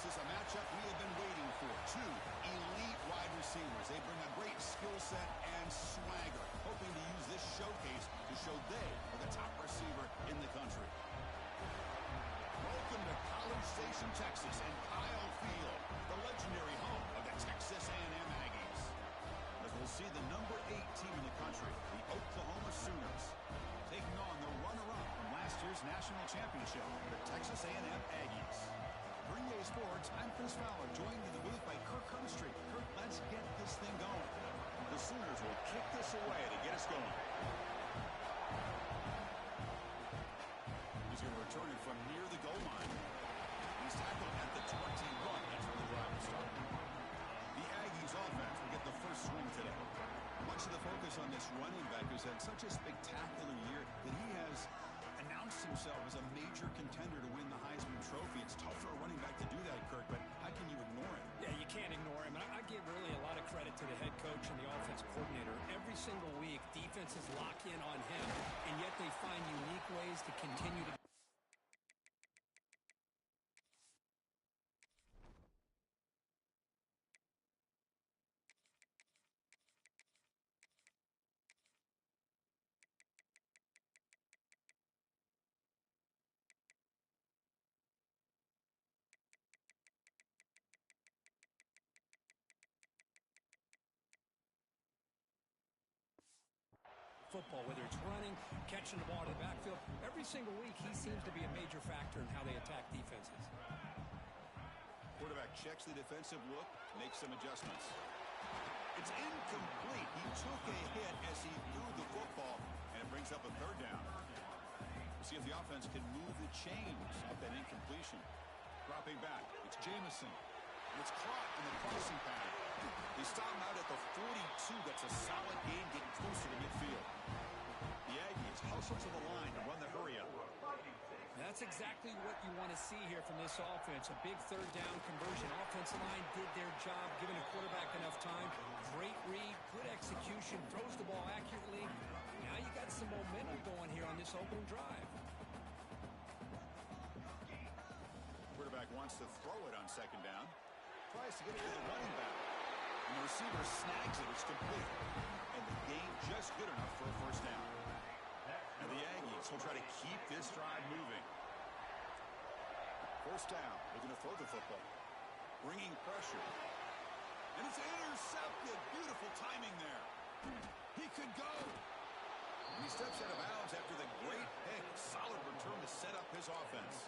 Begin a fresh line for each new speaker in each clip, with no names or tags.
is a matchup we have been waiting for. Two elite wide receivers. They bring a great skill set and swagger, hoping to use this showcase to show they are the top receiver in the country. Welcome to College Station, Texas, and Kyle Field, the legendary home of the Texas A&M Aggies. As we'll see the number 8 team in the country, the Oklahoma Sooners, taking on the runner-up from last year's national championship, the Texas A&M Aggies. For EA Sports, I'm Chris Fowler, joined in the booth by Kirk Herbstreit. Kirk, let's get this thing going. The Sooners will kick this away to get us going. He's going to return it from near the goal line. He's tackled at the 21. That's where the drive will start. The Aggies offense will get the first swing today. Much of the focus on this running back has had such a spectacular year that he has announced himself as a major contender to win the Heisman Trophy. It's tough for a running back to do that, Kirk, but how can you ignore him?
Yeah, you can't ignore him. And I give really a lot of credit to the head coach and the offensive coordinator. Every single week, defenses lock in on him, and yet they find unique ways to continue to football, whether it's running, catching the ball to the backfield. Every single week, he seems to be a major factor in how they attack defenses.
Quarterback checks the defensive look, makes some adjustments. It's incomplete. He took a hit as he threw the football, and it brings up a third down. We'll see if the offense can move the chains of that incompletion. Dropping back, it's Jamison. It's caught in the crossing pattern. They stop him out at the 42. That's a solid gain, getting closer to midfield. The Aggies hustle to the line to run the hurry-up.
That's exactly what you want to see here from this offense. A big third down conversion. Offensive line did their job, giving the quarterback enough time. Great read, good execution, throws the ball accurately. Now you got some momentum going here on this opening drive.
Quarterback wants to throw it on second down. Tries to get it to the running back. And the receiver snags it. It's complete. And the gain just good enough for a first down. And the Aggies will try to keep this drive moving. First down. They're going to throw the football. Bringing pressure. And it's intercepted. Beautiful timing there. He could go. And he steps out of bounds after the great pick. Solid return to set up his offense.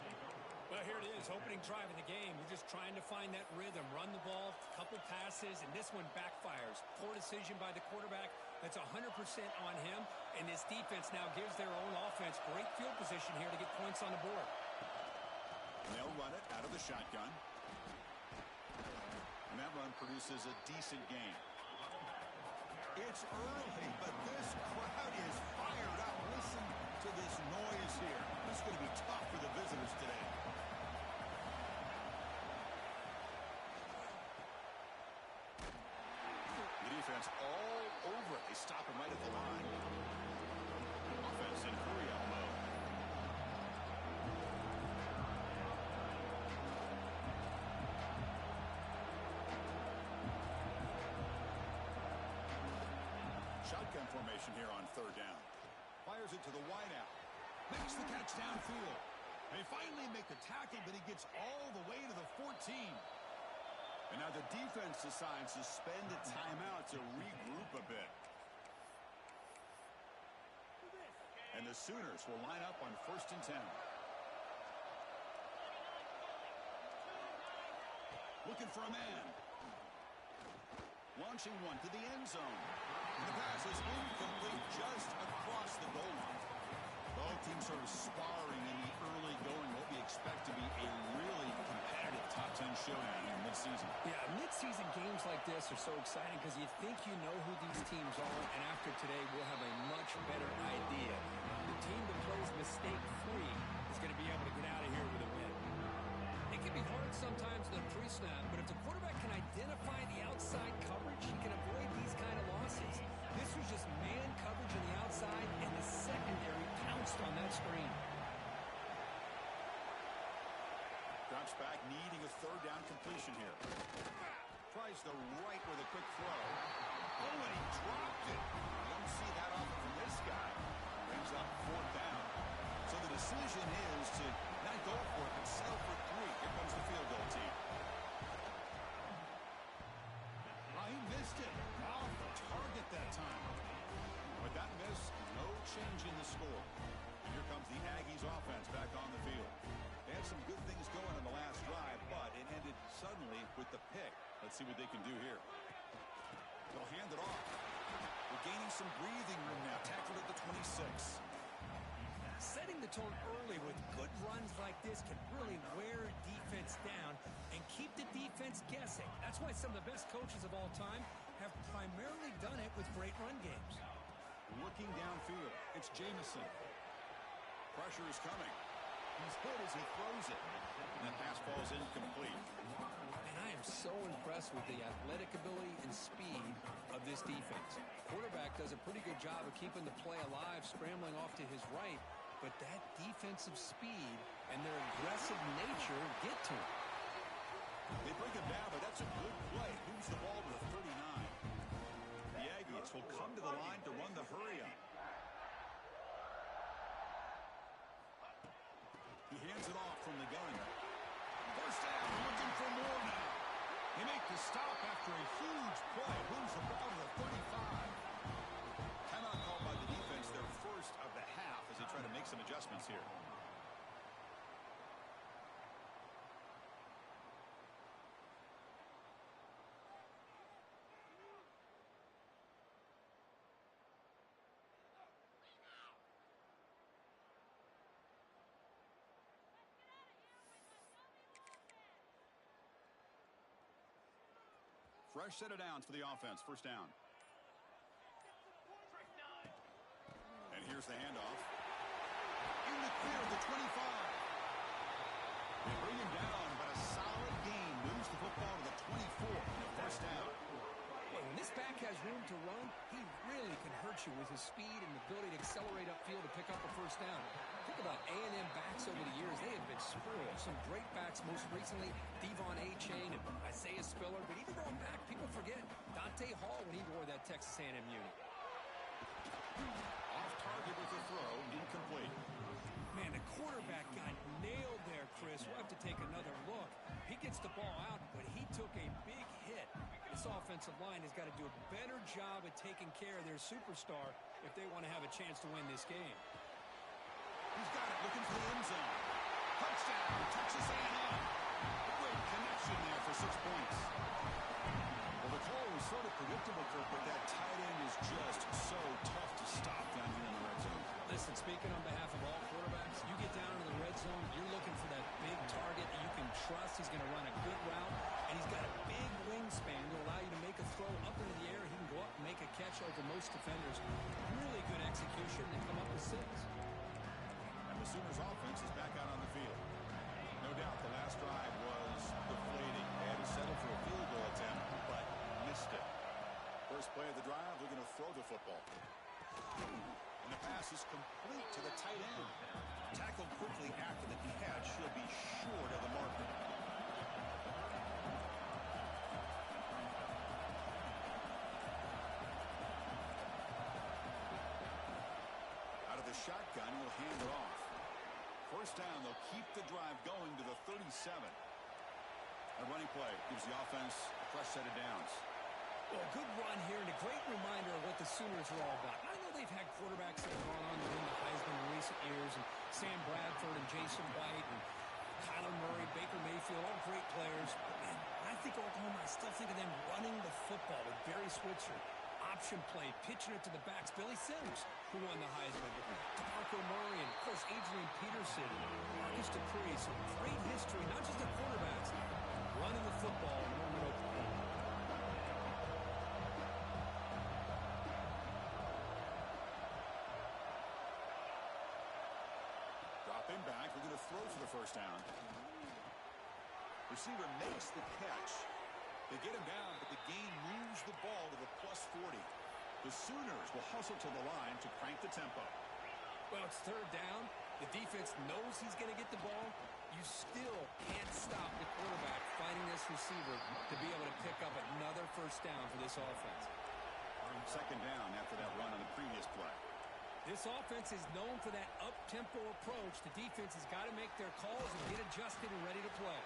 Well, here it is, opening drive in the game. We're just trying to find that rhythm, run the ball, couple passes, and this one backfires. Poor decision by the quarterback. That's 100% on him, and this defense now gives their own offense great field position here to get points on the board.
And they'll run it out of the shotgun. And that run produces a decent gain. It's early, but this crowd is fired up. Listen to this noise here. This is going to be tough for the visitors today. The defense all over it. They stop him right at the line. Offense in hurry-up mode. Shotgun formation here on third down. Fires it to the wideout. Makes the catch downfield. They finally make the tackle, but he gets all the way to the 14. And now the defense decides to spend a timeout to regroup a bit. And the Sooners will line up on 1st and 10. Looking for a man. Launching one to the end zone. And the pass is incomplete just across the goal line. Both teams sort of sparring in the early going. What we expect to be a really competitive top 10 showdown in midseason.
Yeah, midseason games like this are so exciting because you think you know who these teams are, and after today we'll have a much better idea. The team that plays mistake-free is going to be able to get out of here with a win. It can be hard sometimes in a pre-snap, but if the quarterback can identify the outside coverage, he can avoid these kind of losses. This was just man coverage on the outside, and the secondary pounced on that screen.
Drops Drops back, needing a third down completion here. Tries the right with a quick throw. Oh, and he dropped it. You don't see that often from this guy. Brings up fourth down. So the decision is to not go for it, but settle for 3. Here comes the field goal team.
He missed it. Off the target that time.
With that miss, no change in the score. And here comes the Aggies offense back on the field. They had some good things going on the last drive, but it ended suddenly with the pick. Let's see what they can do here. They'll hand it off. They're gaining some breathing room now. Tackled at the 26.
Setting the tone early with good runs like this can really wear a defense down and keep the defense guessing. That's why some of the best coaches of all time have primarily done it with great run games.
Looking downfield, it's Jamison. Pressure is coming. He's hit as he throws it. And the pass falls incomplete.
And I am so impressed with the athletic ability and speed of this defense. Quarterback does a pretty good job of keeping the play alive, scrambling off to his right. But that defensive speed and their aggressive nature get to him.
They bring him down, but that's a good play. Moves the ball to the 39. The Aggies will come to the line to run the hurry up. He hands it off from the gun.
First down, looking for more now. They make the stop after a huge play. Moves the ball to the 35.
Timeout called by the defense, their first of the half, as they try to make some adjustments here. Fresh set of downs for the offense. First down. And here's the handoff. In the clear, the 25. They bring him down, but a solid gain moves the football to the 24 and a first down.
Well, when this back has room to run, he really can hurt you with his speed and ability to accelerate upfield to pick up a first down. Think about A&M backs over the years. They have been spoiled. Some great backs, most recently Devon A-Chain and Isaiah Spiller. But even going back, people forget Dante Hall when he wore that Texas A&M unit.
Off target with the throw, incomplete.
Man, the quarterback got nailed there, Chris. We'll have to take another look. He gets the ball out, but he took a big hit. This offensive line has got to do a better job at taking care of their superstar if they want to have a chance to win this game.
He's got it, looking for the end zone. Touchdown, Texas A&M. Great connection there for 6 points. Well, the call was sort of predictable, Kirk, but that tight end is just so tough to stop down here in the red zone.
Listen, speaking on behalf of all quarterbacks, you get down into the red zone, you're looking for that big target that you can trust. He's going to run a good route, and he's got a big wingspan to allow you to make a throw up into the air. He can go up and make a catch over most defenders. Really good execution. They come up with 6.
And the Sooners offense is back out on the field. No doubt the last drive was deflating. They had to settle for a field goal attempt, but missed it. First play of the drive, they're going to throw the football. And the pass is complete to the tight end. Tackled quickly after the catch. He'll be short of the marker. Out of the shotgun, he'll hand it off. First down, they'll keep the drive going to the 37. A running play gives the offense a fresh set of downs.
Well, a good run here and a great reminder of what the Sooners are all about. I know they've had quarterbacks that have gone on to win the Heisman in recent years, and Sam Bradford and Jason White and Kyler Murray, Baker Mayfield, all great players. But man, I think Oklahoma, I still think of them running the football with Barry Switzer. Option play, pitching it to the backs. Billy Sims, who won the Heisman. DeMarco Murray and, of course, Adrian Peterson, Marcus Dupree. Some great history, not just the quarterbacks, running the football in Norman, Oklahoma.
Dropping back, we're going to throw for the first down. Receiver makes the catch. They get him down, but the gain moves the ball to the +40. The Sooners will hustle to the line to crank the tempo.
Well, it's third down. The defense knows he's going to get the ball. You still can't stop receiver to be able to pick up another first down for this offense.
Second down after that run on the previous play.
This offense is known for that up-tempo approach. The defense has got to make their calls and get adjusted and ready to play.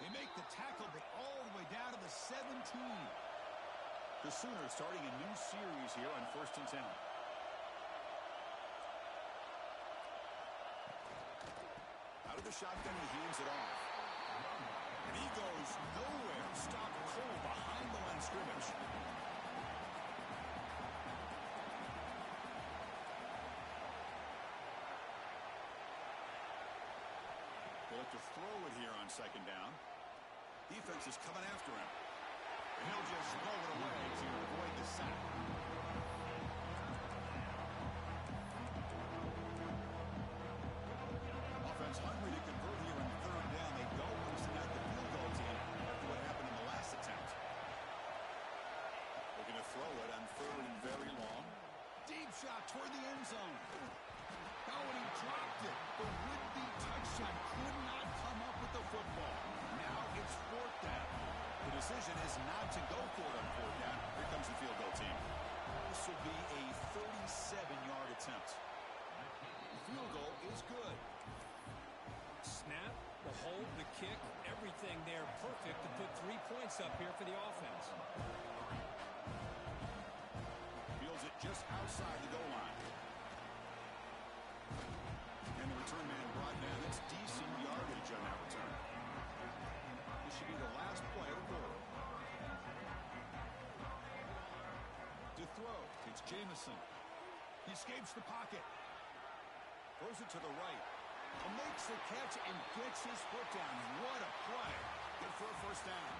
They make the tackle, but all the way down to the 17.
The Sooners starting a new series here on 1st and 10. Out of the shotgun, he hands it off. And he goes nowhere. Stopped cold behind the line of scrimmage. They look to throw it here on second down. Defense is coming after him.
And he'll just throw it away to avoid the sack.
Offense hungry to convert here on third down. They don't want to send out the field goal team after what happened in the last attempt. Looking to throw it on third and very long.
Deep shot toward the end zone. Oh, and he dropped it. The would-be touchdown could not come up with the football. Now it's fourth down.
The decision is not to go for it on fourth down. Here comes the field goal team. This will be a 37-yard attempt. The field goal is good.
Snap, the hold, the kick, everything there perfect to put 3 points up here for the offense.
Fields it just outside the goal line. And the return man brought down. That's decent yardage on that return. This should be the last play of the quarter.
To throw, it's Jameson. He escapes the pocket.
Throws it to the right.
And makes the catch and gets his foot down. What a play.
Good for a first down.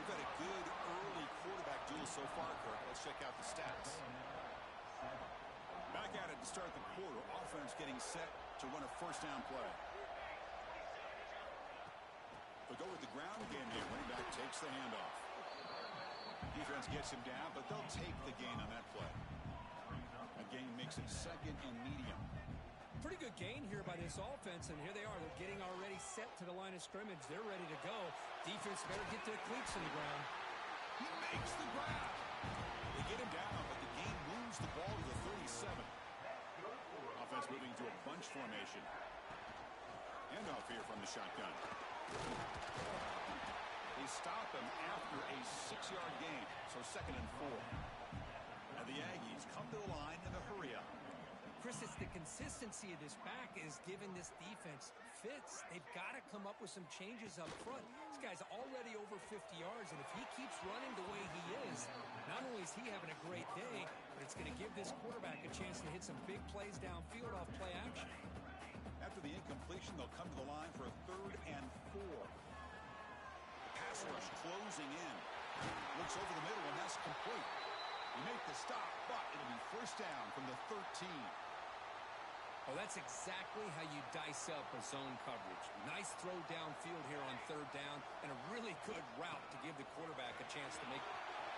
We've had a good early quarterback duel so far, Kirk. Let's check out the stats. Back at it to start the quarter. Offense getting set to run a first down play. They'll go with the ground game here. Running back takes the handoff. Defense gets him down, but they'll take the gain on that play. A gain makes it second and medium.
Pretty good gain here by this offense, and here they are. They're getting already set to the line of scrimmage. They're ready to go. Defense better get their cleats in the ground.
He makes the grab.
They get him down, but the gain moves the ball to the 37. Offense moving to a bunch formation. Handoff here from the shotgun. They stop him after a 6-yard gain, so second and 4. And the Aggies come to the line in a hurry up.
Chris, it's the consistency of this back is giving this defense fits. They've got to come up with some changes up front. This guy's already over 50 yards, and if he keeps running the way he is, not only is he having a great day, but it's going to give this quarterback a chance to hit some big plays downfield off play action.
After the incompletion, they'll come to the line for a 3rd and 4. The pass rush closing in. Looks over the middle, and that's complete. They make the stop, but it'll be first down from the 13.
Oh, that's exactly how you dice up a zone coverage. Nice throw downfield here on 3rd down, and a really good route to give the quarterback a chance to make.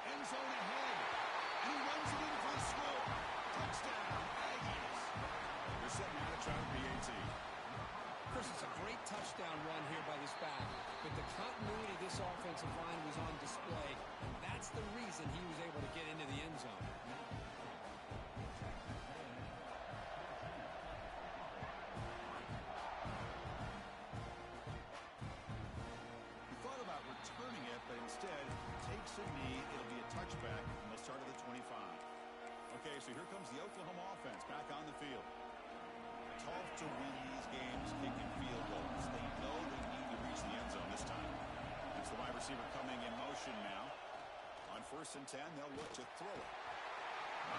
End zone ahead. And he runs it in for the score. Touchdown, Aggies.
They're setting out to try the PAT.
Chris, it's a great touchdown run here by this back, but the continuity of this offensive line was on display, and that's the reason he was able to get into the end zone.
He thought about returning it, but instead takes a knee. It'll be a touchback, and they'll start at the 25. Okay, so here comes the Oklahoma offense back on the field. Tough to win these games kicking field goals. They know they need to reach the end zone this time. It's the wide receiver coming in motion now. On 1st and 10, they'll look to throw it.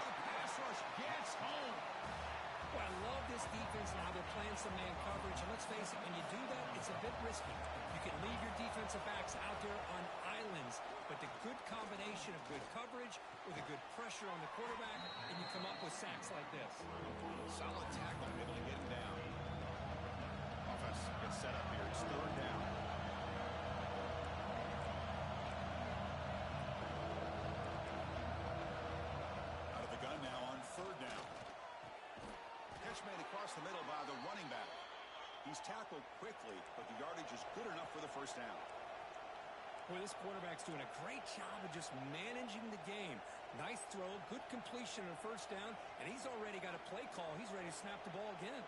Oh, the pass rush gets home.
Well, I love this defense and how they're playing some man coverage. And let's face it, when you do that, it's a bit risky. You can leave your defensive backs out there on islands, but the good combination of good coverage with a good pressure on the quarterback, and you come up with sacks like this.
Solid tackle, able to get him down. Offense gets set up here. It's 3rd down. Out of the gun now on 3rd down. Catch made across the middle by the running back. He's tackled quickly, but the yardage is good enough for the first down.
Boy, this quarterback's doing a great job of just managing the game. Nice throw, good completion on first down, and he's already got a play call. He's ready to snap the ball again.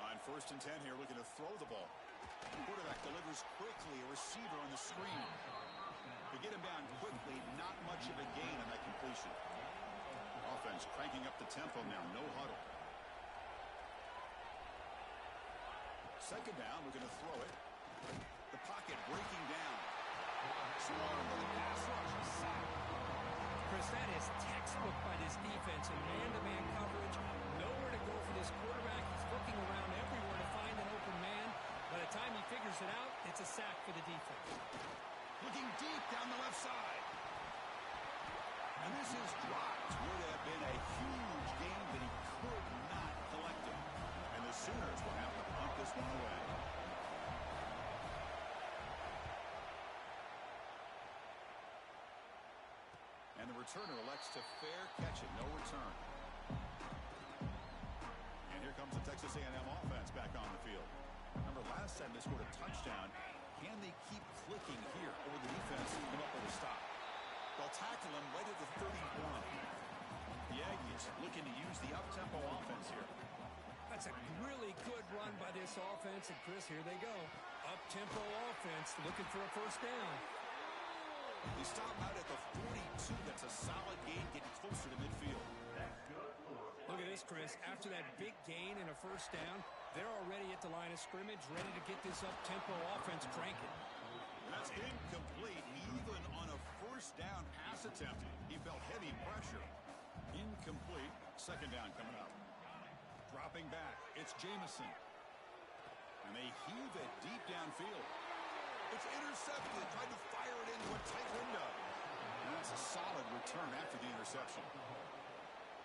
On 1st and 10 here, looking to throw the ball. Quarterback delivers quickly, a receiver on the screen. To get him down quickly, not much of a gain on that completion. Offense cranking up the tempo now, no huddle. 2nd down, looking to throw it. The pocket breaking down.
Swarm with a pass rush, a sack.
Chris, that is textbook by this defense in man-to-man coverage. Nowhere to go for this quarterback. He's looking around everywhere to find an open man. By the time he figures it out, it's a sack for the defense.
Looking deep down the left side. And this is dropped.
Would have been a huge game, but he could not collect it. And the Sooners will have to punt this one away. And the returner elects to fair catch it, no return. And here comes the Texas A&M offense back on the field. Remember, last time they scored a touchdown. Can they keep clicking here, or will the defense come up with a stop? They'll tackle him right at the 31. The Aggies looking to use the up-tempo offense here.
That's a really good run by this offense. And, Chris, here they go. Up-tempo offense looking for a first down.
They stop out at the 42. That's a solid gain, getting closer to midfield.
Look at this, Chris. After that big gain and a first down, they're already at the line of scrimmage, ready to get this up-tempo offense cranking.
That's incomplete. Even on a first down pass attempt, he felt heavy pressure. Incomplete. 2nd down coming up. Dropping back, it's Jamison. And they heave it deep downfield. It's intercepted. Tried to fire it into a tight window. And that's a solid return after the interception.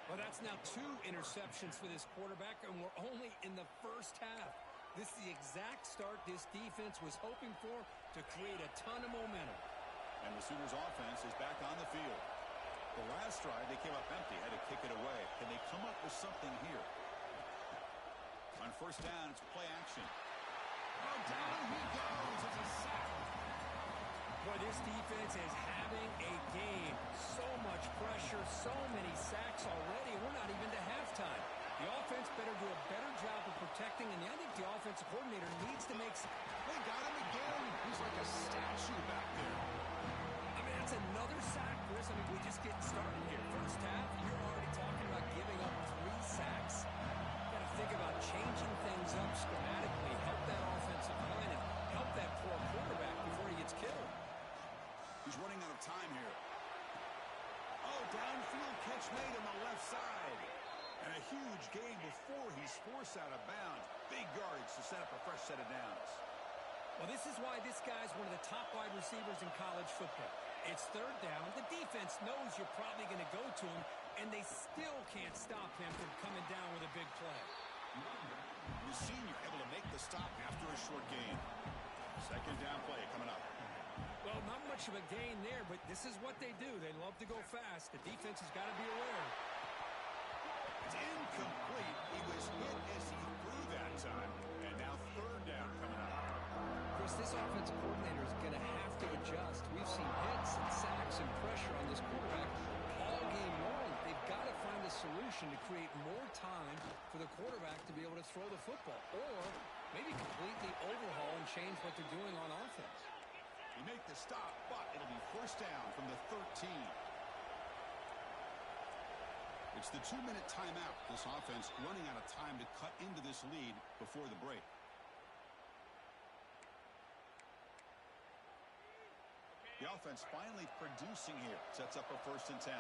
Well, that's now 2 interceptions for this quarterback, and we're only in the first half. This is the exact start this defense was hoping for to create a ton of momentum.
And the Sooners offense is back on the field. The last drive, they came up empty, had to kick it away. Can they come up with something here? On first down, it's play action.
Oh, down he goes. It's a sack.
Boy, this defense is having a game. So much pressure, so many sacks already. We're not even to halftime. The offense better do a better job of protecting, and I think the offensive coordinator needs to make some...
They got him again. He's like a statue back there.
I mean, that's another sack, Chris. I mean, we just getting started here. First half, you're already talking about giving up 3 sacks. Got to think about changing things up schematically, help that offensive line, and help that poor quarterback before he gets killed.
He's running out of time here.
Oh, downfield catch made on the left side.
And a huge gain before he's forced out of bounds. Big yardage to set up a fresh set of downs.
Well, this is why this guy's one of the top wide receivers in college football. It's 3rd down. The defense knows you're probably going to go to him, and they still can't stop him from coming down with a big play.
The senior able to make the stop after a short gain. 2nd down play coming up.
Well, not much of a gain there, but this is what they do. They love to go fast. The defense has got to be aware.
It's incomplete. He was hit as he threw that time. And now 3rd down coming up.
Chris, this offensive coordinator is going to have to adjust. We've seen hits and sacks and pressure on this quarterback all game long. They've got to find a solution to create more time for the quarterback to be able to throw the football, or maybe completely overhaul and change what they're doing on offense.
He make the stop, but it'll be first down from the 13. It's the 2-minute timeout. This offense running out of time to cut into this lead before the break. The offense finally producing here. Sets up a 1st and 10.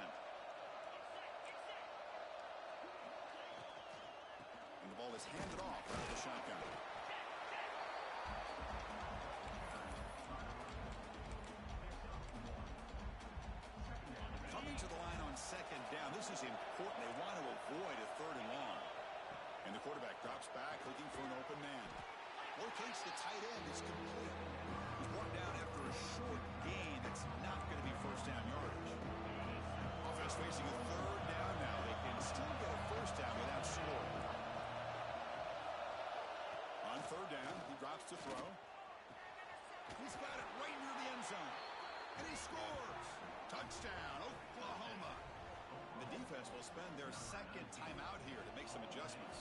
And the ball is handed off out of the shotgun. Coming to the line on 2nd down. This is important. They want to avoid a 3rd and long. And the quarterback drops back, looking for an open man. Locates the tight end. It's complete. He's brought down after a short gain. That's not going to be first down yardage. Offense facing a 3rd down now. They can still get a first down without scoring. On 3rd down, he drops to throw.
He's got it right near the end zone. And he scores. Touchdown, Oklahoma.
The defense will spend their second timeout here to make some adjustments.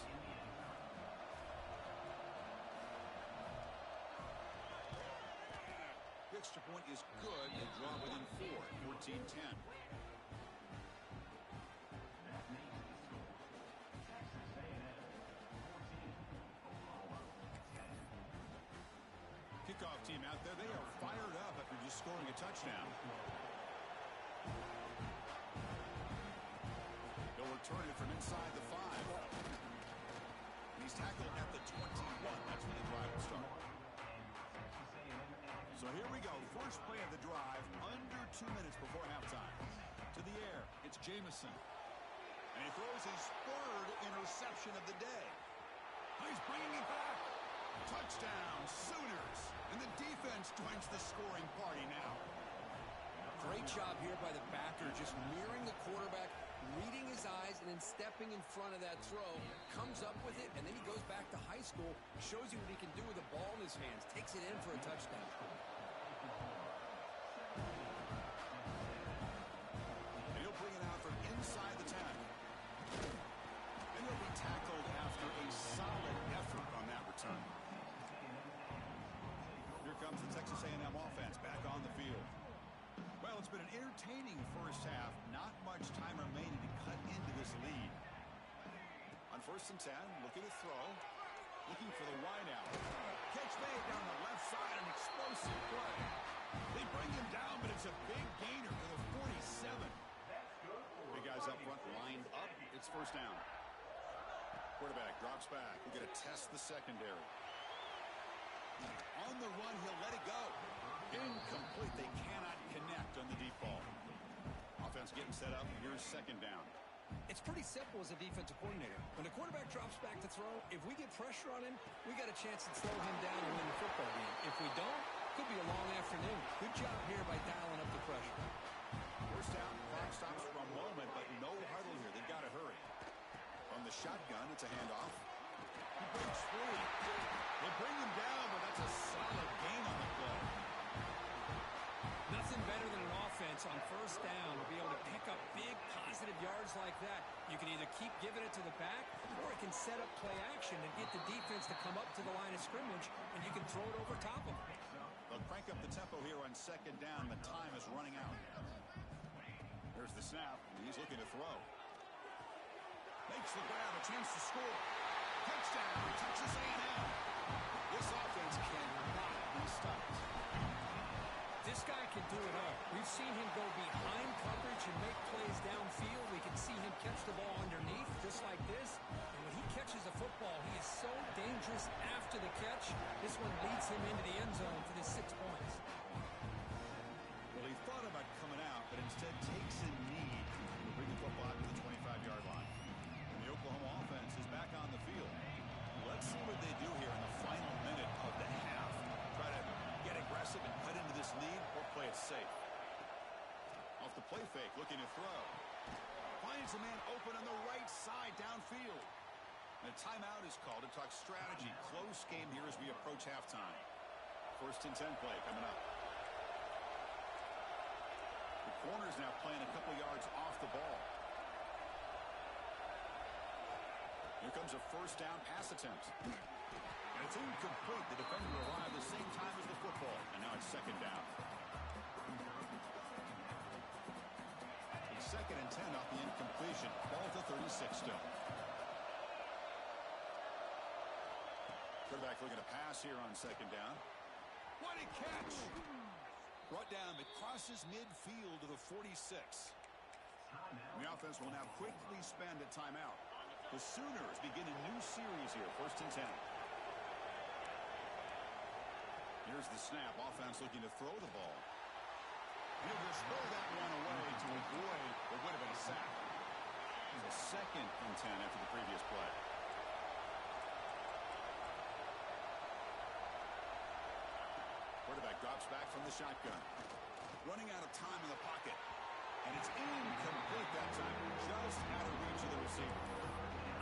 The extra point is good. They draw within 4, 14-10. Kickoff team out there. They are fired up after just scoring a touchdown. They'll return it from inside the 5. He's tackled at the 21. That's when the drive will start. So here we go. First play of the drive, under 2 minutes before halftime. To the air, it's Jamison. And he throws his third interception of the day.
He's bringing it back. Touchdown, Sooners. And the defense joins the scoring party now.
Great job here by the backer, just mirroring the quarterback, reading his eyes, and then stepping in front of that throw. Comes up with it, and then he goes back to high school, shows you what he can do with the ball in his hands, takes it in for a touchdown.
And he'll bring it out from inside the 10. And he'll be tackled after a solid effort on that return. Here comes the Texas A&M offense back on the field. Well, it's been an entertaining first half. Not much time remaining to cut into this lead. On 1st and 10, looking to throw. Looking for the wide out.
Catch made down the left side, an explosive play. They bring him down, but it's a big gainer to the 47.
Big guys up front lined up. It's 1st down. Quarterback drops back. We're going to test the secondary.
On the run, he'll let it go.
Incomplete. They cannot connect on the deep ball. Offense getting set up. Here's 2nd down.
It's pretty simple as a defensive coordinator. When the quarterback drops back to throw, if we get pressure on him, we got a chance to slow him down and win the football game. If we don't, could be a long afternoon. Good job here by dialing up the pressure.
1st down. Clock stops for a moment, but no huddle here. They've got to hurry. From the shotgun, it's a handoff.
He breaks free. They bring him down, but that's a solid gain on the play.
Nothing better than an offense on 1st down to be able to pick up big positive yards like that. You can either keep giving it to the back, or it can set up play action and get the defense to come up to the line of scrimmage, and you can throw it over top of them.
They'll crank up the tempo here on 2nd down. The time is running out. There's the snap. He's looking to throw.
Makes the grab, a chance to score. Touchdown, Texas A&M.
This offense cannot be stopped.
This guy can do it all. We've seen him go behind coverage and make plays downfield. We can see him catch the ball underneath, just like this. And when he catches a football, he is so dangerous after the catch. This one leads him into the end zone for the 6 points.
Well, he thought about coming out, but instead takes a knee to bring the football out to the 25-yard line. And the Oklahoma offense is back on the field. Let's see what they do here in the final minute of the half. Try to get aggressive and cut into this lead, or play it safe. Off the play fake, looking to throw.
Finds a man open on the right side downfield.
And a timeout is called to talk strategy. Close game here as we approach halftime. 1st and 10 play coming up. The corner's now playing a couple yards off the ball. Here comes a 1st down pass attempt. And it's incomplete. The defender arrived the same time as the football. And now it's 2nd down. It's 2nd and 10 off the incompletion. Ball to 36 still. Quarterback looking to pass here on 2nd down.
What a catch! Brought down, but crosses midfield to the 46.
And the offense will now quickly spend a timeout. The Sooners begin a new series here, 1st and 10. Here's the snap. Offense looking to throw the ball. He'll just throw that one away to avoid what would have been a sack. It's a 2nd and 10 after the previous play. Quarterback drops back from the shotgun. Running out of time in the pocket. And it's incomplete that time. Just out of reach of the receiver.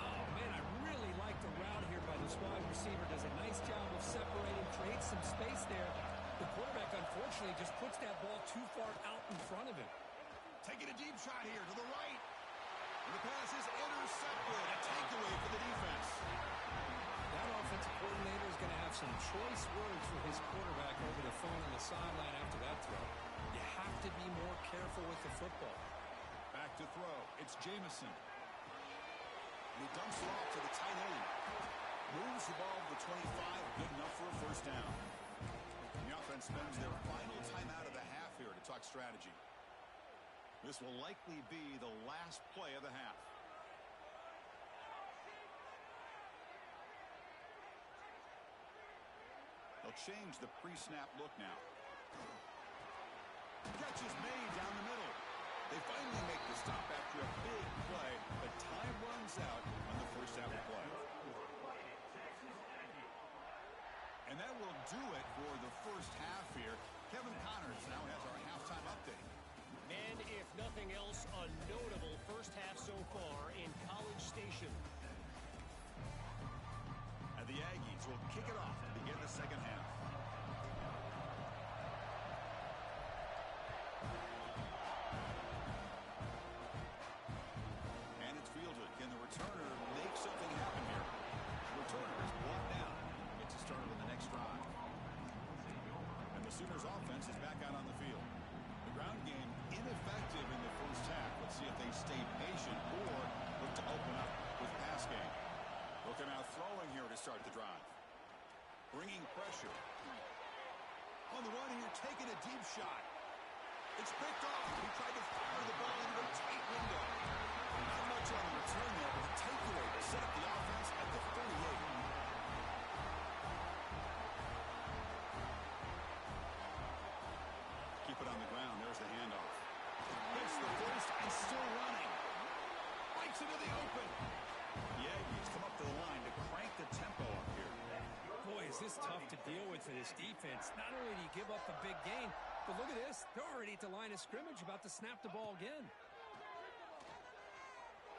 Oh, man, I really like the route here by this wide receiver. Does a nice job of separating, creates some space there. The quarterback, unfortunately, he just puts that ball too far out in front of him.
Taking a deep shot here to the right. And the pass is intercepted. A takeaway for the defense.
That offensive coordinator is going to have some choice words for his quarterback over the phone on the sideline after that throw. You have to be more careful with the football.
Back to throw. It's Jamison.
And he dumps it off to the tight end. Moves the ball to the 25. Good enough for a first down. And the offense spends their final timeout of the half here to talk strategy. This will likely be the last play of the half. They'll change the pre-snap look now. Catch is made down the middle. They finally make the stop after a big play, but time runs out on the first half of play. And that will do it for the first half here. Kevin Connors now has our halftime update.
And if nothing else, a notable first half so far in College Station.
And the Aggies will kick it off to begin the second half. And it's fielded. Can the returner make something happen here? The returner is blocked down. Gets it started on the next drive. And the Sooners offense is back out on the field. The ground game ineffective in the first half. Let's see if they stay patient or look to open up with pass game. Looking out throwing here to start the drive. Bringing pressure. On the run here, taking a deep shot. It's picked off. He tried to fire the ball into a tight window. Not much on the return there, but a takeaway to set up the offense at the 38. Keep it on the ground. There's the handoff. Hits the first and still running. Breaks into the open. The Aggies come up to the line to crank the tempo up here.
Boy, is this tough to deal with for this defense. Not only do you give up a big gain, but look at this. They're already at the line of scrimmage about to snap the ball again.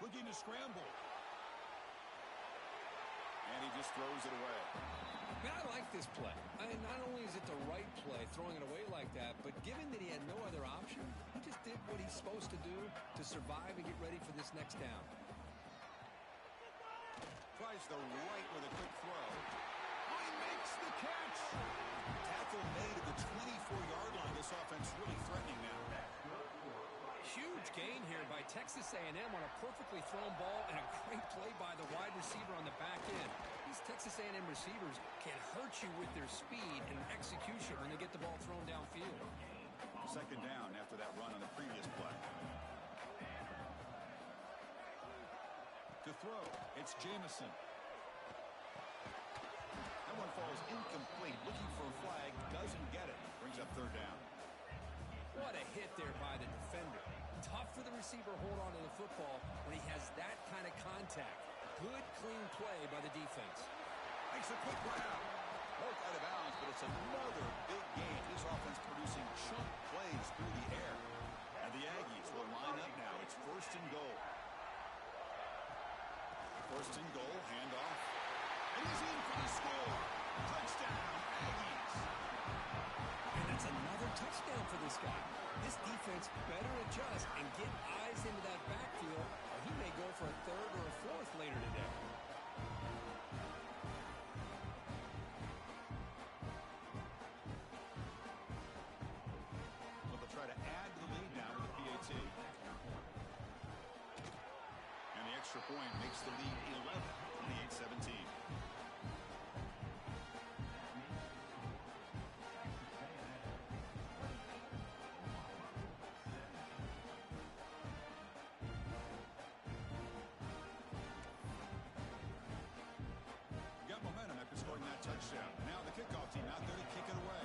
Looking to scramble.
And he just throws it away.
Man, I like this play. Not only is it the right play, throwing it away like that, but given that he had no other option, he just did what he's supposed to do to survive and get ready for this next down.
Tries the right with a quick throw.
Oh, he makes the catch.
Tackle made at the 24-yard line. This offense really threatening now.
Huge gain here by Texas A&M on a perfectly thrown ball and a great play by the wide receiver on the back end. These Texas A&M receivers can hurt you with their speed and execution when they get the ball thrown downfield.
Second down after that run on the previous play.
To throw, it's Jamison.
That one falls incomplete. Looking for a flag. Doesn't get it. Brings up third down.
What a hit there by the defender. Tough for the receiver to hold on to the football when he has that kind of contact. Good, clean play by the defense.
Makes a quick grab.
Broke out of bounds, but it's another big gain. This offense producing chunk plays through the air. And the Aggies will line up now. It's first and goal. First and goal, handoff.
And he's in for the score. Touchdown, Aggies.
And that's another touchdown for this guy. This defense better adjust and get eyes into that backfield, or he may go for a third or a fourth later today.
So they'll try to add to the lead now with the PAT. And the extra point makes the lead 11, 28-17. Touchdown. Now the kickoff team out there to kick it away.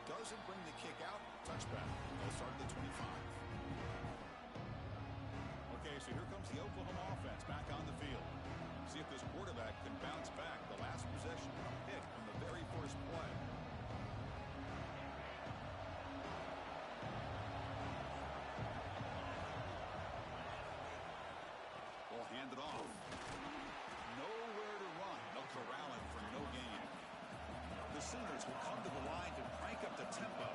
Doesn't bring the kick out. Touchback. They'll start at the 25. Okay, so here comes the Oklahoma offense back on the field. See if this quarterback can bounce back. The last possession, a pick on the very first play. hand it off. Nowhere to run. They'll corral him for no gain. The Sooners will come to the line to crank up the tempo.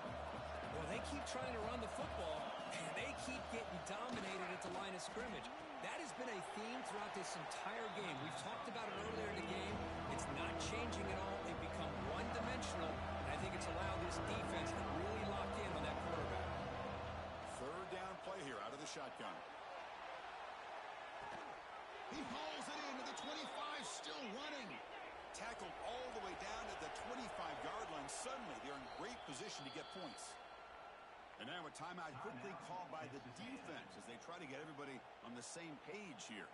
Well, they keep trying to run the football, and they keep getting dominated at the line of scrimmage. That has been a theme throughout this entire game. We've talked about it earlier in the game. It's not changing at all. They've become one-dimensional, and I think it's allowed this defense to really lock in on that quarterback.
Third down play here out of the shotgun.
He hauls it into the 25, still running.
Tackled all the way down to the 25-yard line. Suddenly, they're in great position to get points. And now a timeout quickly called by the defense as they try to get everybody on the same page here.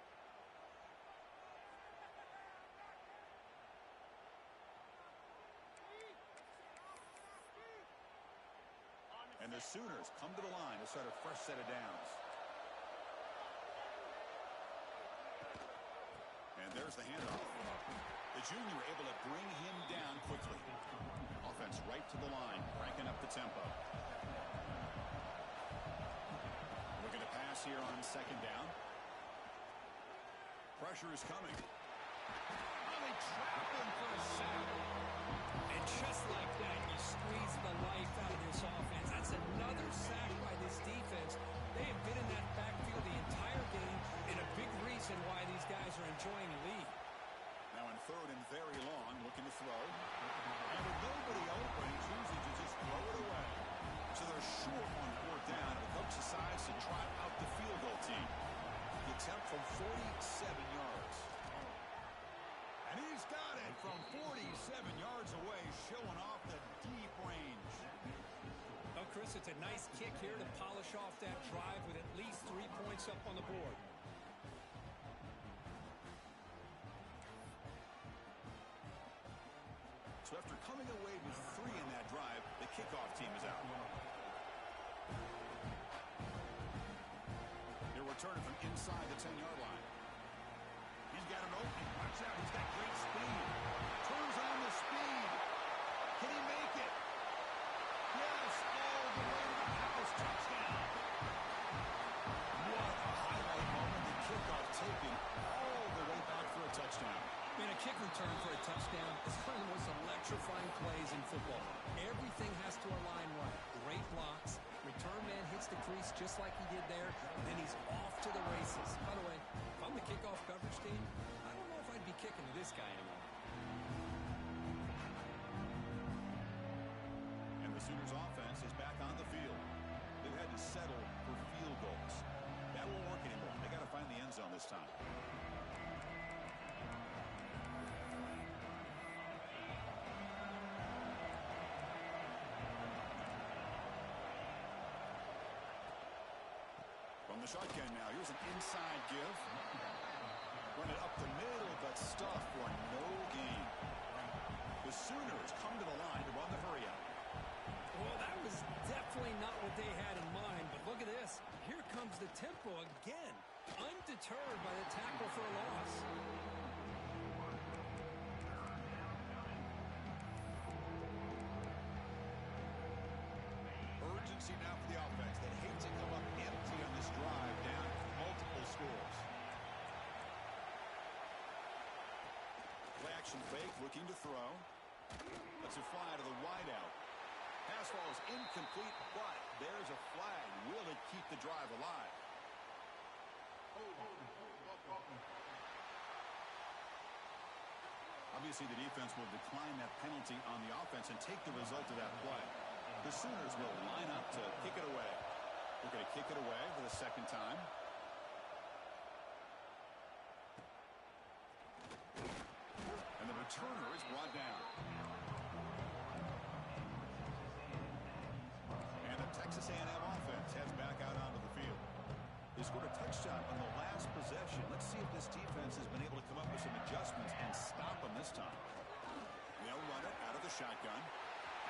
And the Sooners come to the line to start a fresh set of downs. And there's the handoff. The junior able to bring him down quickly. Offense right to the line, cranking up the tempo. Looking to pass here on second down. Pressure is coming.
Oh, they trap him for a sack.
And just like that, you squeeze the life out of this offense. That's another sack by this defense. They have been in that backfield the entire game, and a big reason why these guys are enjoying the lead.
Now in third and very long, looking to throw. And with nobody open, choosing to just throw it away. So they're short on fourth down. The coach decides to trot out the field goal team. The attempt from 47 yards. And he's got it from 47 yards away, showing off the deep range.
Well, Chris, it's a nice kick here to polish off that drive with at least 3 points up on the board.
So after coming away with 3 in that drive, the kickoff team is out. They're returning from inside the 10-yard line. He's got an opening. Watch out. He's got great speed. Turns on the speed. Can he make it? Yes. All the way to the house. Touchdown. What a highlight moment. The kickoff taking all the way back for a touchdown.
And a kick return for a touchdown is one of the most electrifying plays in football. Everything has to align right. Great blocks. Return man hits the crease just like he did there, and then he's off to the races. By the way, if I'm the kickoff coverage team, I don't know if I'd be kicking to this guy anymore.
And the Sooners offense is back on the field. They've had to settle for field goals. That won't work anymore. They got to find the end zone this time. From the shotgun now, here's an inside give. Run it up the middle, but stuff for no gain. The Sooners come to the line to run the hurry out.
Well, that was definitely not what they had in mind, but look at this. Here comes the tempo again. Undeterred by the tackle for a loss.
Urgency now for the offense. They hate to come up empty on this drive, down multiple scores. Play action fake, looking to throw. Lets it fly to the wideout. Pass ball is incomplete, but there's a flag. Will it keep the drive alive? Obviously, the defense will decline that penalty on the offense and take the result of that play. The Sooners will line up to kick it away. They're going to kick it away for the second time. And the returner is brought down. And the Texas A&M offense heads back out onto the field. They scored a touchdown on the last possession. Let's see if this defense has been able to come up with some adjustments and stop them this time. They'll run it out of the shotgun.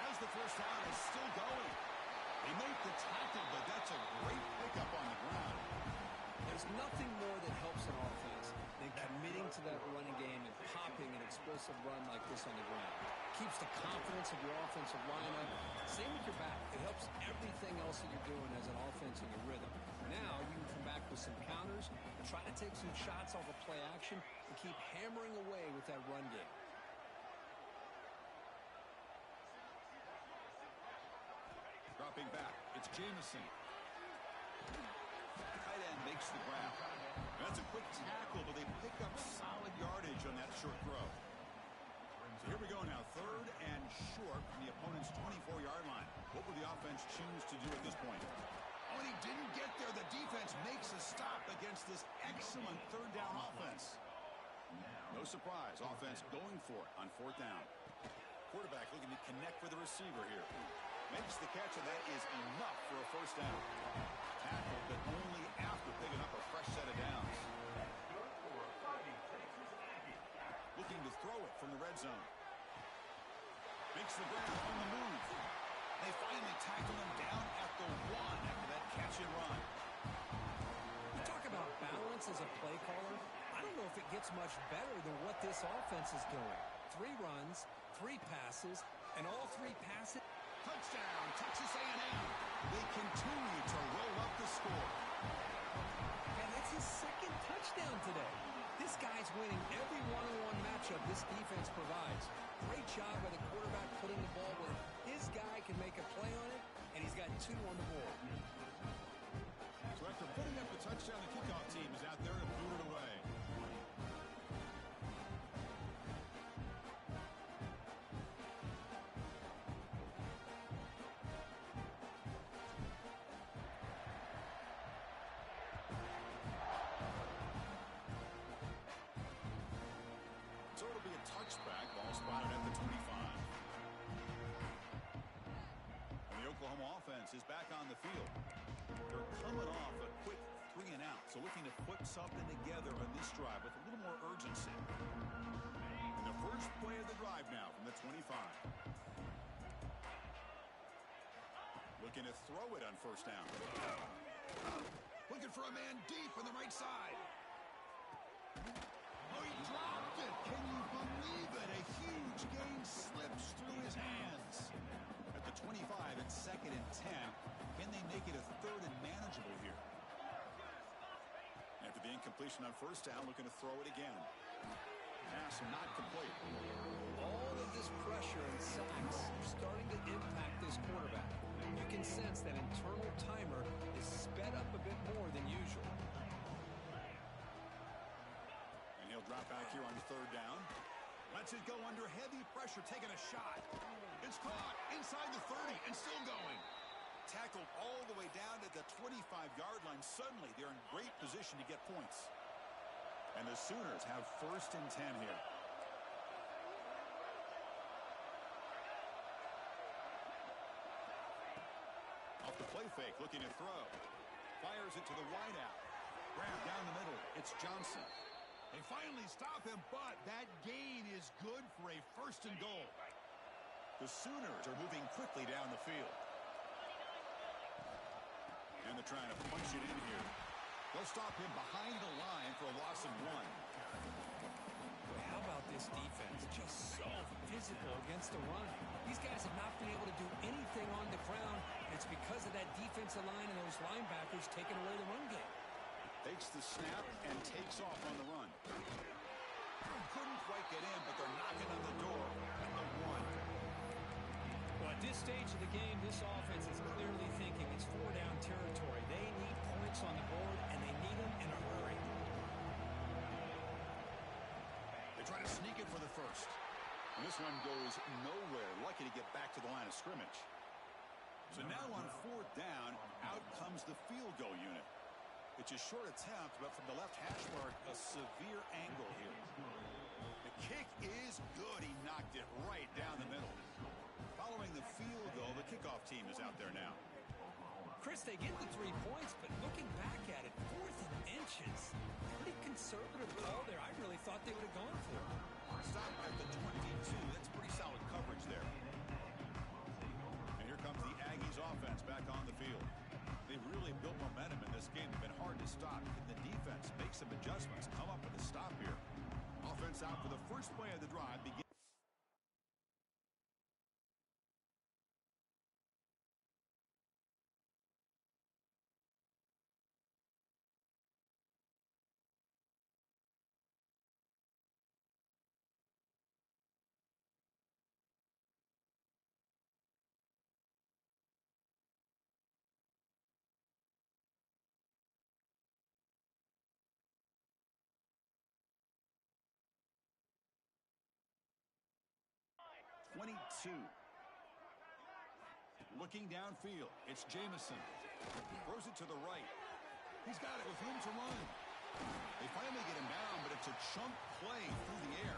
As the first down is still going. They make the tackle, but that's a great pickup on the ground.
There's nothing more that helps an offense than committing to that running game and popping an explosive run like this on the ground. Keeps the confidence of your offensive lineup. Same with your back. It helps everything else that you're doing as an offense in your rhythm. Now you can come back with some counters, try to take some shots off of play action, and keep hammering away with that run game.
Dropping back, it's Jamison. Tight end makes the grab. That's a quick tackle, but they pick up solid yardage on that short throw. So here we go now, 3rd and short from the opponent's 24-yard line. What will the offense choose to do at this point?
Oh, and he didn't get there. The defense makes a stop against this excellent 3rd down offense.
No surprise, offense going for it on 4th down. Quarterback looking to connect with the receiver here. Makes the catch, and that is enough for a 1st down. Tackled, but only after picking up a fresh set of downs. Looking to throw it from the red zone. Makes the grab on the move.
They finally tackle him down at the 1 after that catch and run.
You talk about balance as a play caller. I don't know if it gets much better than what this offense is doing. 3 runs, 3 passes, and all 3 passes.
Touchdown, Texas A&M. They continue to roll up the score.
And that's his 2nd touchdown today. This guy's winning every one-on-one matchup this defense provides. Great job by the quarterback putting the ball where his guy can make a play on it, and he's got 2 on the board.
So after putting up the touchdown, the kickoff team is out there to boot it away. So it'll be a touchback, ball spotted at the 25. And the Oklahoma offense is back on the field. They're coming off a quick 3 and out, so looking to put something together on this drive with a little more urgency. And the first play of the drive now from the 25. Looking to throw it on 1st down.
Looking for a man deep on the right side. Oh, he dropped it. Can you believe it? A huge gain slips through his hands.
At the 25, it's 2nd and 10. Can they make it a 3rd and manageable here? After the incompletion on 1st down, looking to throw it again. Pass not complete.
All of this pressure and sacks are starting to impact this quarterback. You can sense that internal timer is sped up a bit more than usual.
And he'll drop back here on 3rd down.
Lets it go under heavy pressure, taking a shot. It's caught inside the 30 and still going.
Tackled all the way down to the 25-yard line. Suddenly, they're in great position to get points. And the Sooners have 1st and 10 here. Off the play fake, looking to throw. Fires it to the wideout. Grab down the middle. It's Johnson.
They finally stop him, but that gain is good for a 1st and goal.
The Sooners are moving quickly down the field. And they're trying to punch it in here. They'll stop him behind the line for a loss of 1.
Boy, how about this defense? Just so physical against the run. These guys have not been able to do anything on the ground. It's because of that defensive line and those linebackers taking away the run game.
Takes the snap and takes off on the run. Couldn't quite get in, but they're knocking on the door at the 1.
Well, at this stage of the game, this offense is clearly thinking it's 4-down territory. They need points on the board, and they need them in a hurry.
They try to sneak it for the 1st.
And this one goes nowhere. Lucky to get back to the line of scrimmage. So now on 4th down, out comes the field goal unit. It's a short attempt, but from the left hash mark, a severe angle here. The kick is good. He knocked it right down the middle. Following the field goal, the kickoff team is out there now.
Chris, they get the 3 points, but looking back at it, 4th and inches. Pretty conservative call there. I really thought they would have gone for it.
Stop at the 22. That's pretty solid coverage there. And here comes the Aggies offense back on the field. They've really built momentum in this game. It's been hard to stop. Can the defense make some adjustments, come up with a stop here? Offense out for the first play of the drive. 2. Looking downfield, it's Jamison. Throws it to the right. He's got it with room to run. They finally get him down, but it's a chunk play through the air.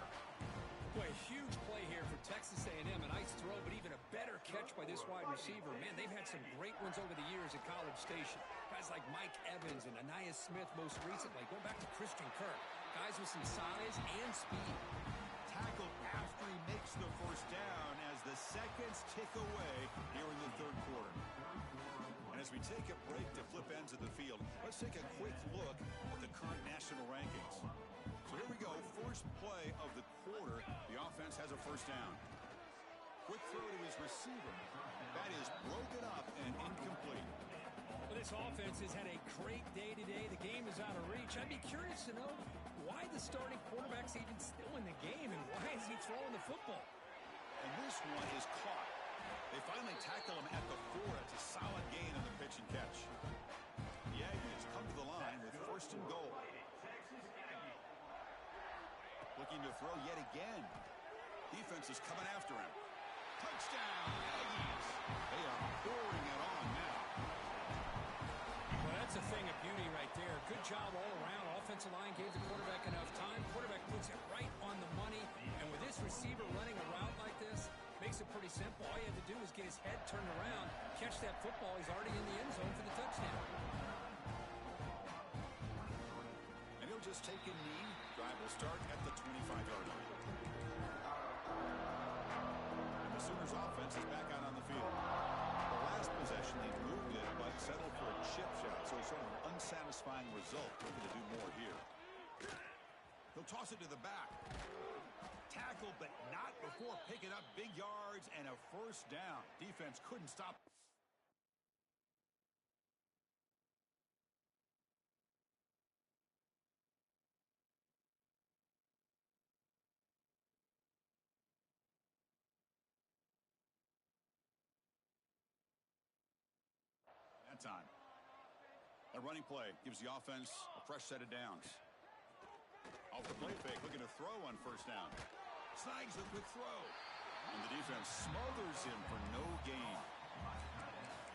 Boy, a huge play here for Texas A&M. A nice throw, but even a better catch by this wide receiver. Man, they've had some great ones over the years at College Station. Guys like Mike Evans and Anais Smith most recently. Go back to Christian Kirk. Guys with some size and speed.
Tackled after he makes the first down as the seconds tick away here in the third quarter. And as we take a break to flip ends of the field, let's take a quick look at the current national rankings. So here we go, first play of the quarter. The offense has a first down. Quick throw to his receiver. That is broken up and incomplete.
Well, this offense has had a great day today. The game is out of reach. I'd be curious to know why the starting quarterback's even still in the game and why is he throwing the football?
And this one is caught. They finally tackle him at the 4. It's a solid gain on the pitch and catch. The Aggies come to the line with first and goal. Looking to throw yet again. Defense is coming after him. Touchdown, Aggies. They are pouring it on now.
Well, that's a thing of beauty right there. Good job all around. Offensive line gave the quarterback enough time. Quarterback puts it right on the money. And with this receiver running a route like this, makes it pretty simple. All you have to do is get his head turned around, catch that football. He's already in the end zone for the touchdown.
And he'll just take a knee. Drive will start at the 25-yard line. And the Sooners offense is back out on the field. The last possession, they moved it, but settled for a chip shot. So sort of an unsatisfying result. Looking to do more here. He'll toss it to the back. Tackle, but not before picking up big yards and a first down. Defense couldn't stop. That time. A running play gives the offense a fresh set of downs. Off the play fake, looking to throw on first down. Snags the quick throw. And the defense smothers him for no gain.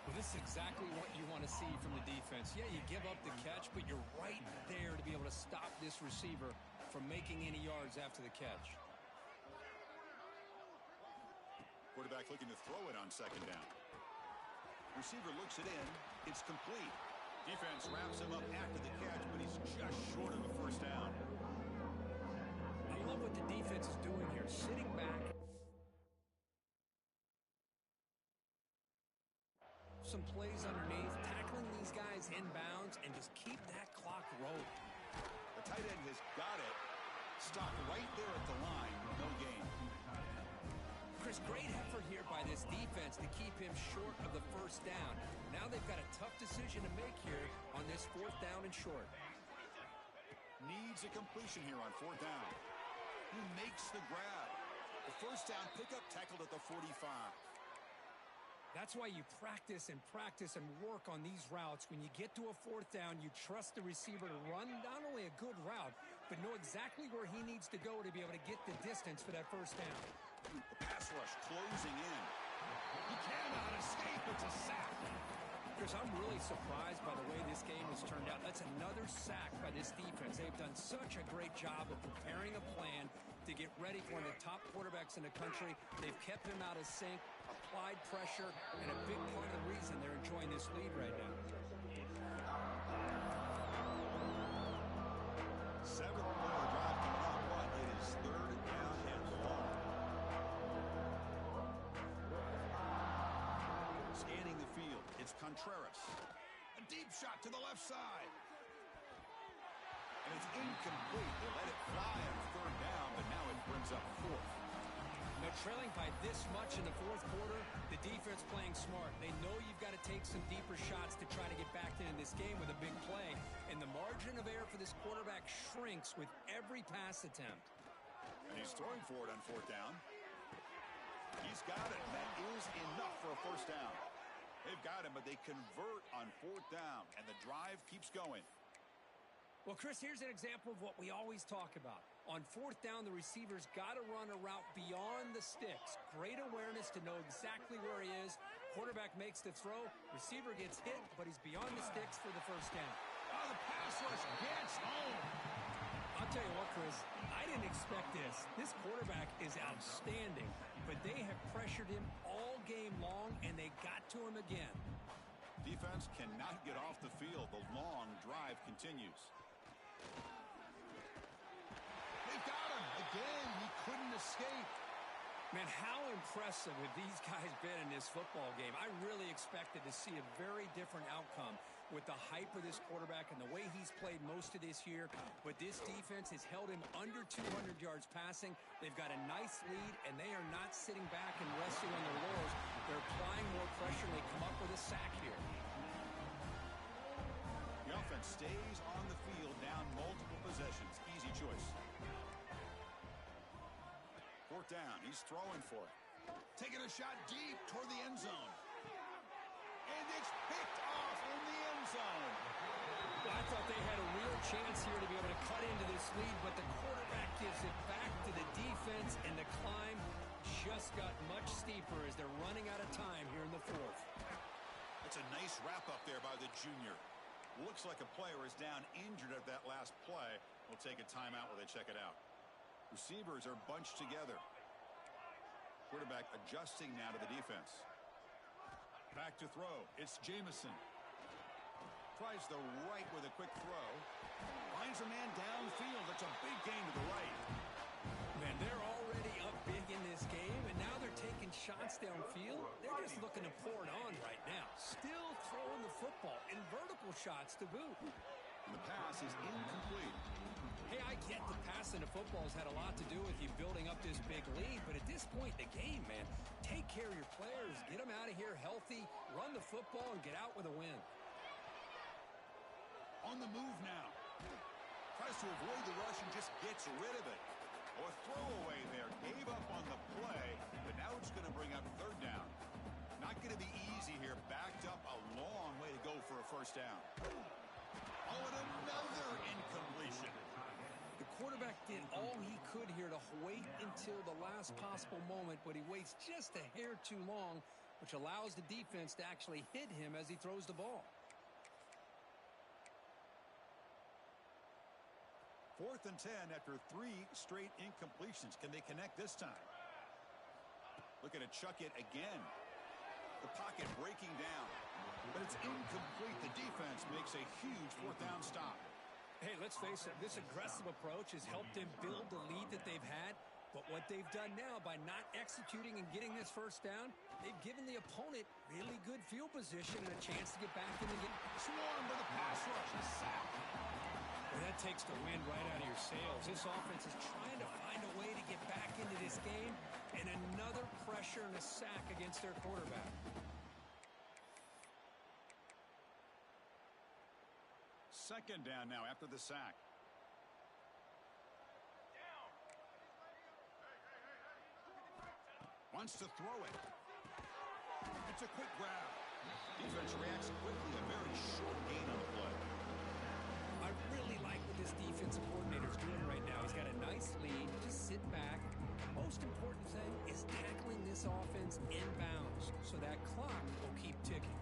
Well, this is exactly what you want to see from the defense. Yeah, you give up the catch, but you're right there to be able to stop this receiver from making any yards after the catch.
Quarterback looking to throw it on second down. Receiver looks it in. It's complete. Defense wraps him up after the catch, but he's just short of the first down.
I love what the defense is doing here, sitting back. Some plays underneath, tackling these guys inbounds, and just keep that clock rolling.
The tight end has got it. Stopped right there at the line. No gain.
Chris, great effort here by this defense to keep him short of the first down. Now they've got a tough decision to make here on this fourth down and short.
Needs a completion here on fourth down. Who makes the grab? The first down pickup tackled at the 45.
That's why you practice and work on these routes. When you get to a fourth down, you trust the receiver to run not only a good route, but know exactly where he needs to go to be able to get the distance for that first down.
The pass rush closing in. He cannot escape. It's a sack.
Chris, I'm really surprised by the way this game has turned out. That's another sack by this defense. They've done such a great job of preparing a plan to get ready for one of the top quarterbacks in the country. They've kept him out of sync, applied pressure, and a big part of the reason they're enjoying this lead right now.
Seventh play of the drive coming up, but it is third down and long. Scanning the field, it's Contreras. A deep shot to the left side. And it's incomplete. They let it fly on third down, but now it brings up fourth.
Now, trailing by this much in the fourth quarter, the defense playing smart. They know you've got to take some deeper shots to try to get back into this game with a big play. And the margin of error for this quarterback shrinks with every pass attempt.
And he's throwing for it on fourth down. He's got it. That is enough for a first down. They've got him, but they convert on fourth down, and the drive keeps going.
Well, Chris, here's an example of what we always talk about. On fourth down, the receiver's got to run a route beyond the sticks. Great awareness to know exactly where he is. Quarterback makes the throw. Receiver gets hit, but he's beyond the sticks for the first down.
Oh, the pass rush gets home.
I'll tell you what, Chris, I didn't expect this. This quarterback is outstanding, but they have pressured him all game long, and they got to him again.
Defense cannot get off the field. The long drive continues.
They've got him. Again, he couldn't escape.
Man, how impressive have these guys been in this football game? I really expected to see a very different outcome with the hype of this quarterback and the way he's played most of this year. But this defense has held him under 200 yards passing. They've got a nice lead, and they are not sitting back and resting on their laurels. They're applying more pressure, and they come up with a sack here.
The offense stays on the field, down multiple possessions. Easy choice. Fourth down. He's throwing for it.
Taking a shot deep toward the end zone. And it's picked off in the end zone.
Well, I thought they had a real chance here to be able to cut into this lead, but the quarterback gives it back to the defense, and the climb just got much steeper as they're running out of time here in the fourth.
It's a nice wrap-up there by the junior. Looks like a player is down injured at that last play. We'll take a timeout while they check it out. Receivers are bunched together. Quarterback adjusting now to the defense. Back to throw. It's Jamison. Tries the right with a quick throw. Finds a man downfield. It's a big gain to the right.
Man, they're already up big in this game, and now they're taking shots downfield. They're just looking to pour it on right now. Still throwing the football in vertical shots to boot.
And the pass is incomplete.
Hey, I get the passing of football has had a lot to do with you building up this big lead, but at this point in the game, man, take care of your players, get them out of here healthy, run the football, and get out with a win.
On the move now.
Tries to avoid the rush and just gets rid of it. Or throwaway there. Gave up on the play, but now it's going to bring up third down. Not going to be easy here. Backed up a long way to go for a first down. Oh, and another incompletion.
The quarterback did all he could here to wait until the last possible moment, but he waits just a hair too long, which allows the defense to actually hit him as he throws the ball.
Fourth and 10 after 3 straight incompletions. Can they connect this time? Looking to chuck it again. The pocket breaking down. But it's incomplete. The defense makes a huge fourth down stop.
Hey, let's face it, this aggressive approach has helped them build the lead that they've had. But what they've done now by not executing and getting this first down, they've given the opponent really good field position and a chance to get back in the game.
Swarmed by the pass rush. A sack.
Well, that takes the wind right out of your sails. This offense is trying to find a way to get back into this game, and another pressure and a sack against their quarterback.
Second down now after the sack. Wants to throw it. It's a quick grab. Defense reacts quickly. A very short gain on the play.
I really like what this defensive coordinator is doing right now. He's got a nice lead. Just sit back. Most important thing is tackling this offense inbounds so that clock will keep ticking.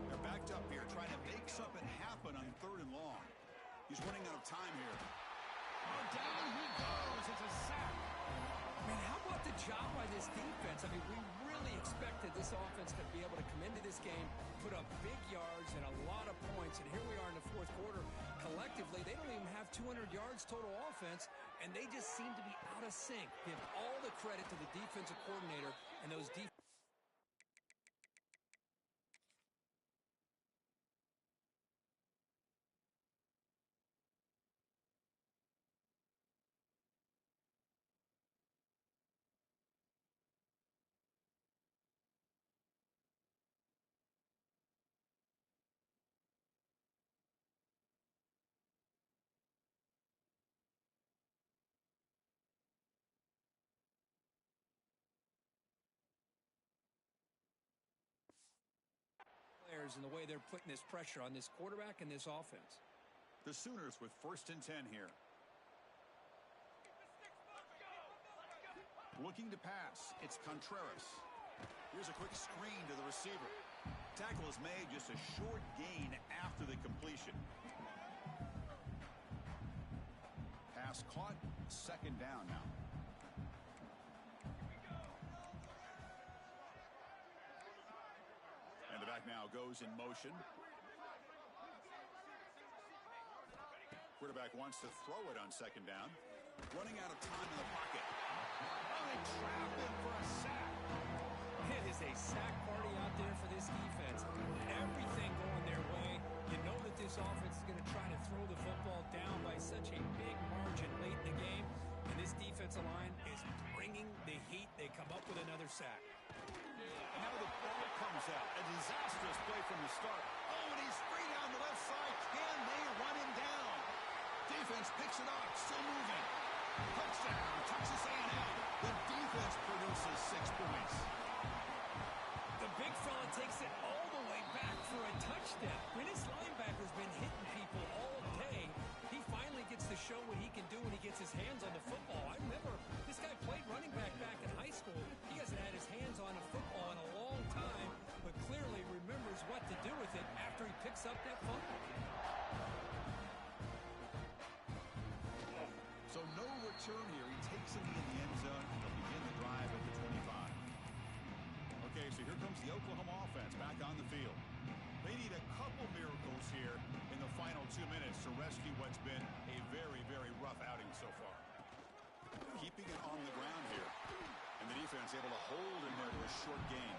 They're backed up here trying to make something happen on third and long. He's running out of time here.
Oh, down he goes. It's a sack.
Man, how about the job by this defense? I mean, we really expected this offense to be able to come into this game, put up big yards and a lot of points, and here we are in the fourth quarter. Collectively, they don't even have 200 yards total offense, and they just seem to be out of sync. Give all the credit to the defensive coordinator and those defensive players and the way they're putting this pressure on this quarterback and this offense.
The Sooners with first and 10 here. Looking to pass. It's Contreras. Here's a quick screen to the receiver. Tackle is made, just a short gain after the completion. Pass caught. Second down now. And the back now goes in motion. Quarterback wants to throw it on second down. Running out of time in the pocket. Oh, they trap him for a sack.
It is a sack party out there for this defense. Everything going their way. You know that this offense is going to try to throw the football down by such a big margin late in the game. And this defensive line is bringing the heat. They come up with another sack.
And now the ball comes out. A disastrous play from the start. Oh, and he's free down the left side. Can they run him down? Defense picks it up. Still moving. Touchdown, Texas A&M. The defense produces 6 points.
The big fella takes it all the way back for a touchdown. When his linebacker's been hitting people all day, he finally gets to show what he can do when he gets his hands on the football. I remember this guy played running back in high school. He hasn't had his hands on a football in a long time, but clearly remembers what to do with it after he picks up that fumble.
So no return here. He takes it in the end zone. They'll begin the drive at the 25. Okay, so here comes the Oklahoma offense back on the field. They need a couple miracles here in the final 2 minutes to rescue what's been a very, very rough outing so far. Keeping it on the ground here. And the defense able to hold in there to a short gain.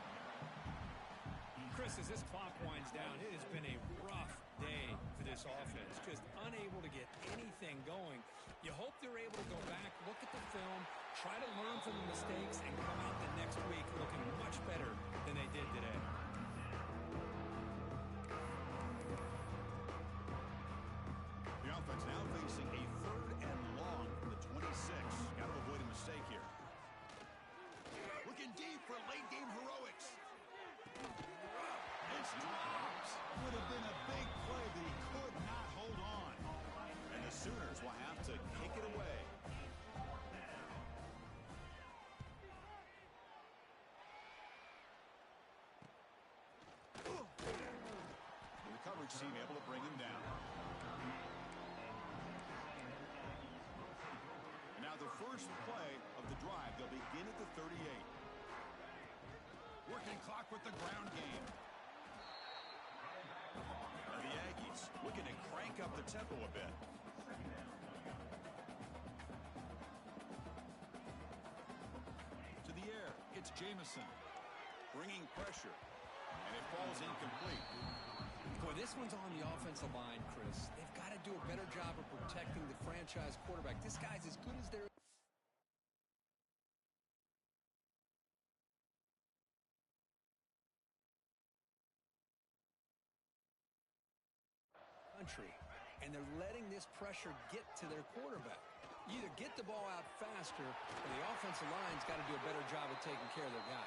Chris, as this clock winds down, it has been a rough day for this offense. Just unable to get anything going. You hope they're able to go back, look at the film, try to learn from the mistakes, and come out the next week looking much better than they did today.
The offense now facing a 3rd and long from the 26. Got to avoid a mistake here. Looking deep for late-game heroics. It's dropped. Would have been a big play, but he could not hold on. And the Sooners will have to kick it away. The coverage team able to bring him down. And now the first play of the drive. They'll begin at the 38. Working clock with the ground game. And the Aggies looking to crank up the tempo a bit. To the air, it's Jamison. Bringing pressure. And it falls incomplete.
Boy, this one's on the offensive line, Chris. They've got to do a better job of protecting the franchise quarterback. This guy's as good as there is. And they're letting this pressure get to their quarterback. You either get the ball out faster, or the offensive line's got to do a better job of taking care of their guy.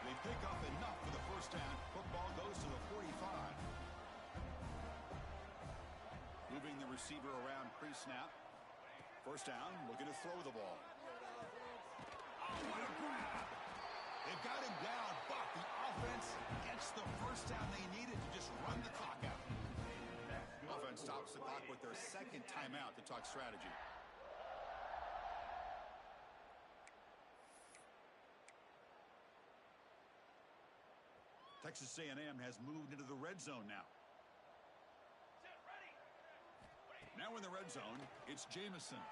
They pick up enough for the first down. Football goes to the 45. Moving the receiver around pre-snap. First down, looking to throw the ball. Oh, what a grab! They've got him down, but the offense gets the first down they needed to just run the clock out. Offense stops the clock with their second timeout to talk strategy. Texas A&M has moved into the red zone now. Now in the red zone, it's Jamison.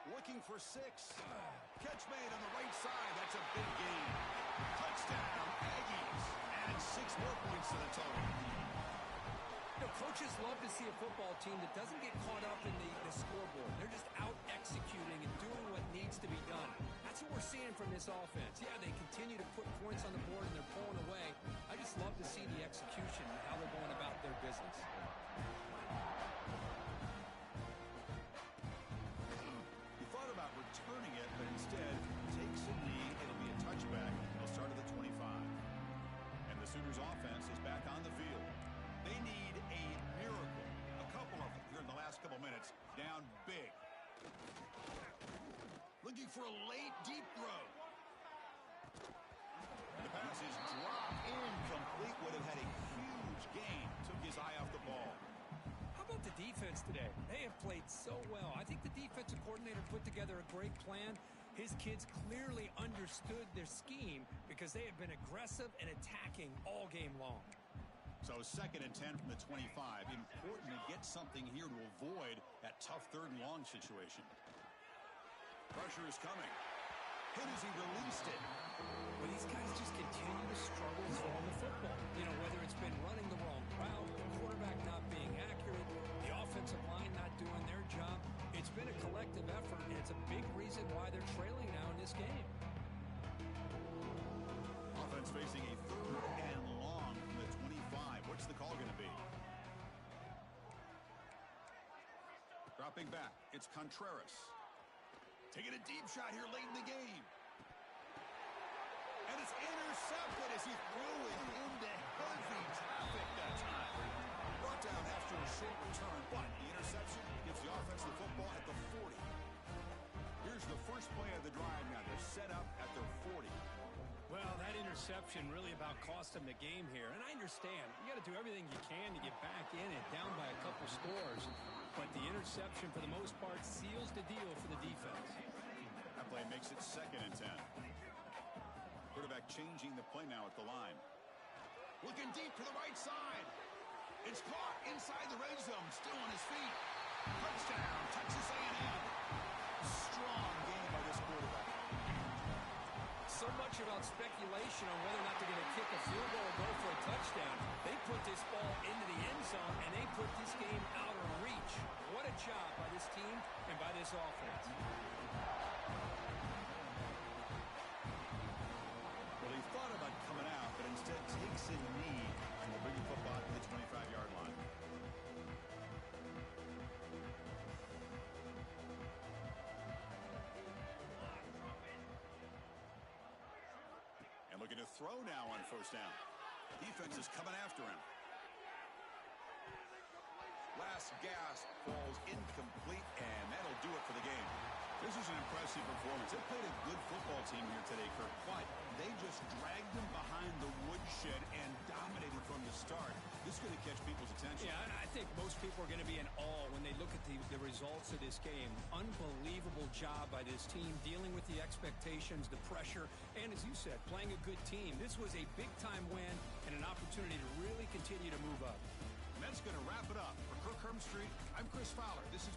Looking for 6. Catch made on the right side. That's a big gain. Touchdown, Aggies. And 6 more points to the total.
You know, coaches love to see a football team that doesn't get caught up in the scoreboard. They're just out executing and doing what needs to be done. That's what we're seeing from this offense. Yeah, they continue to put points on the board and they're pulling away. I just love to see the execution and how they're going about their business.
He thought about returning it, but instead takes a knee. It'll be a touchback. He'll start at the 25. And the Sooners offense is back on the field. They need a miracle. A couple of them here in the last couple minutes. Down big.
Looking for a late, deep throw.
The pass is dropped incomplete. Would have had a huge gain. Took his eye off the ball.
How about the defense today? They have played so well. I think the defensive coordinator put together a great plan. His kids clearly understood their scheme because they have been aggressive and attacking all game long.
So 2nd and 10 from the 25. Important to get something here to avoid that tough 3rd and long situation. Pressure is coming. Hit as he released it.
Well, these guys just continue to struggle throwing the football. You know, whether it's been running the wrong route, the quarterback not being accurate, the offensive line not doing their job. It's been a collective effort, and it's a big reason why they're trailing now in this game.
Offense facing a 3rd and long from the 25. What's the call going to be? Dropping back, it's Contreras. Taking a deep shot here late in the game. And it's intercepted as he threw it into heavy traffic that time. Brought down after a short return, but the interception gives the offense the football at the 40. Here's the first play of the drive now. They're set up at their 40.
Well, that interception really about cost them the game here. And I understand. You got to do everything you can to get back in it, down by a couple scores. But the interception, for the most part, seals the deal for the defense.
That play makes it 2nd and 10. Quarterback changing the play now at the line.
Looking deep to the right side. It's caught inside the red zone. Still on his feet. Touchdown, Texas A&M. Strong game by this quarterback.
So much about speculation on whether or not they're going to kick a field goal or go for a touchdown. They put this ball into the end zone, and they put this game out of reach. What a job by this team and by this offense.
Well, he thought about coming out, but instead takes a knee and will bring the football to the 25-yard line. And looking to throw now on 1st down. Defense is coming after him. Last gasp falls incomplete, and that'll do it for the game. This is an impressive performance. They played a good football team here today, Kirk, but they just dragged them behind the woodshed and dominated from the start. This is going to catch people's attention.
Yeah, I think most people are going to be in awe when they look at the results of this game. Unbelievable job by this team, dealing with the expectations, the pressure, and as you said, playing a good team. This was a big-time win and an opportunity to really continue to move up.
And that's going to wrap it up. For Kirk Hermstreet, I'm Chris Fowler. This is